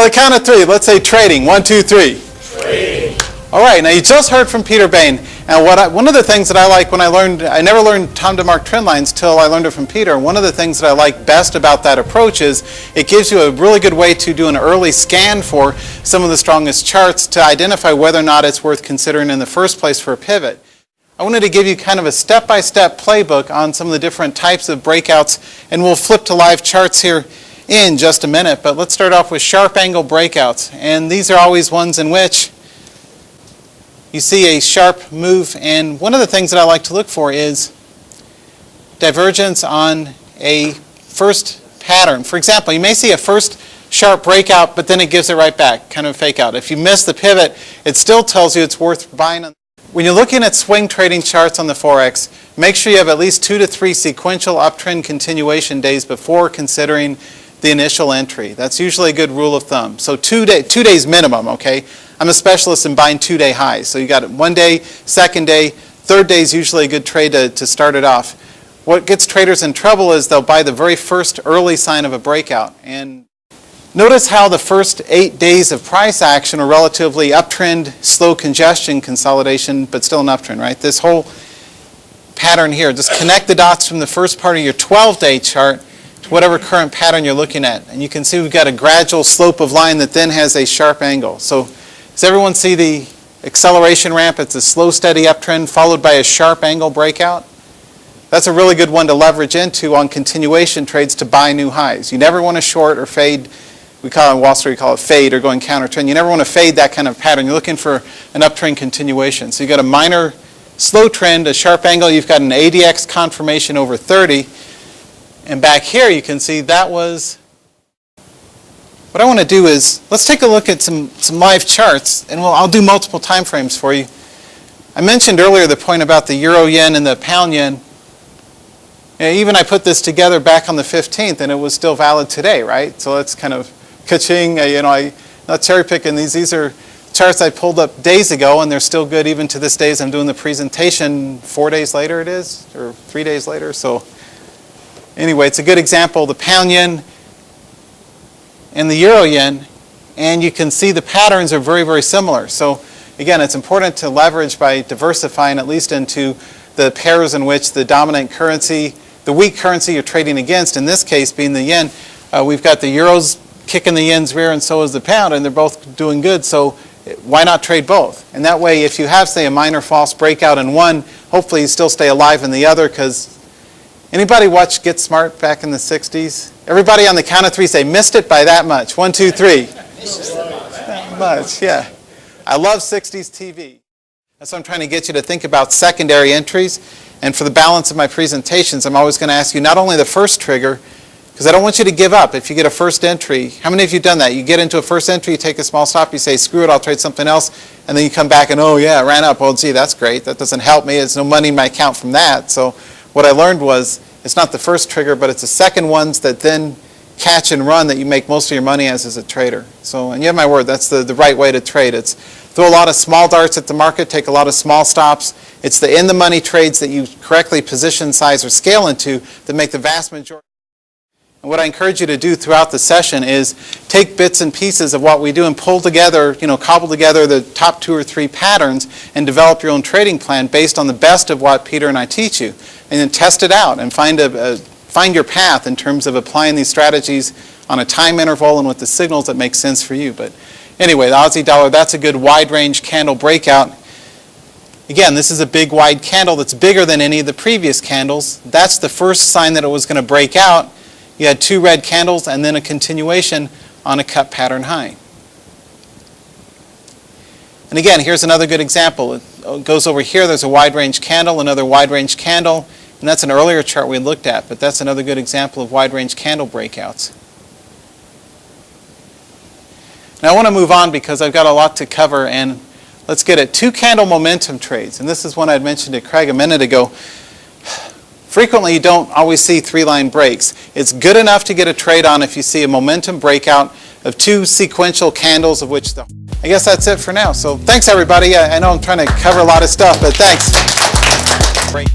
On the count of three, let's say trading. 1, 2, 3. Trading. All right, now you just heard from Peter Bain. And one of the things that I like when I never learned time to mark trend lines till I learned it from Peter. One of the things that I like best about that approach is it gives you a really good way to do an early scan for some of the strongest charts to identify whether or not it's worth considering in the first place for a pivot. I wanted to give you kind of a step-by-step playbook on some of the different types of breakouts, and we'll flip to live charts here in just a minute. But let's start off with sharp angle breakouts. And these are always ones in which you see a sharp move, and one of the things that I like to look for is divergence on a first pattern. For example, you may see a first sharp breakout, but then it gives it right back, kind of a fake out. If you miss the pivot, it still tells you it's worth buying. When you're looking at swing trading charts on the Forex, make sure you have at least 2 to 3 sequential uptrend continuation days before considering the initial entry. That's usually a good rule of thumb. So 2 days minimum, okay? I'm a specialist in buying 2-day highs. So you got 1 day, second day, third day is usually a good trade to start it off. What gets traders in trouble is they'll buy the very first early sign of a breakout. And notice how the first 8 days of price action are relatively uptrend, slow congestion consolidation, but still an uptrend, right? This whole pattern here, just connect the dots from the first part of your 12-day chart to whatever current pattern you're looking at. And you can see we've got a gradual slope of line that then has a sharp angle. So does everyone see the acceleration ramp? It's a slow, steady uptrend followed by a sharp angle breakout. That's a really good one to leverage into on continuation trades to buy new highs. You never want to short or fade. We call it in Wall Street, we call it fade or going counter trend. You never want to fade that kind of pattern. You're looking for an uptrend continuation. So you've got a minor slow trend, a sharp angle. You've got an ADX confirmation over 30. And back here you can see that was. What I want to do is, let's take a look at some live charts, and I'll do multiple time frames for you. I mentioned earlier the point about the euro yen and the pound yen. Even I put this together back on the 15th, and it was still valid today, right? So that's kind of ka-ching. I'm not cherry picking these. These are charts I pulled up days ago, and they're still good even to this day as I'm doing the presentation 4 days later it is, or 3 days later. So anyway, it's a good example. The pound yen and the euro yen, and you can see the patterns are very, very similar. So again, it's important to leverage by diversifying at least into the pairs in which the dominant currency, the weak currency you're trading against, in this case being the yen. We've got the euros kicking the yen's rear, and so is the pound, and they're both doing good. So why not trade both? And that way, if you have, say, a minor false breakout in one, hopefully you still stay alive in the other. Because anybody watch Get Smart back in the 60s? Everybody on the count of three say, missed it by that much. 1, 2, 3. That much, yeah. I love 60s TV. That's what I'm trying to get you to think about secondary entries. And for the balance of my presentations, I'm always going to ask you not only the first trigger, because I don't want you to give up if you get a first entry. How many of you have done that? You get into a first entry, you take a small stop, you say, screw it, I'll trade something else. And then you come back and, oh yeah, it ran up. Well, gee, that's great. That doesn't help me. There's no money in my account from that. So what I learned was, it's not the first trigger, but it's the second ones that then catch and run that you make most of your money as a trader. So, and you have my word, that's the right way to trade. It's throw a lot of small darts at the market, take a lot of small stops. It's the in-the-money trades that you correctly position, size, or scale into that make the vast majority. And what I encourage you to do throughout the session is take bits and pieces of what we do and pull together, cobble together the top 2 or 3 patterns and develop your own trading plan based on the best of what Peter and I teach you. And then test it out and find your path in terms of applying these strategies on a time interval and with the signals that make sense for you. But anyway, the Aussie dollar, that's a good wide range candle breakout. Again, this is a big wide candle that's bigger than any of the previous candles. That's the first sign that it was going to break out. You had 2 red candles and then a continuation on a cut pattern high. And again, here's another good example. It goes over here, there's a wide range candle, another wide range candle, and that's an earlier chart we looked at, but that's another good example of wide range candle breakouts. Now I want to move on because I've got a lot to cover, and let's get at 2 candle momentum trades. And this is one I had mentioned to Craig a minute ago. Frequently you don't always see 3-line breaks. It's good enough to get a trade on if you see a momentum breakout of 2 sequential candles, of which I guess that's it for now. So thanks everybody. I know I'm trying to cover a lot of stuff, but thanks. Great.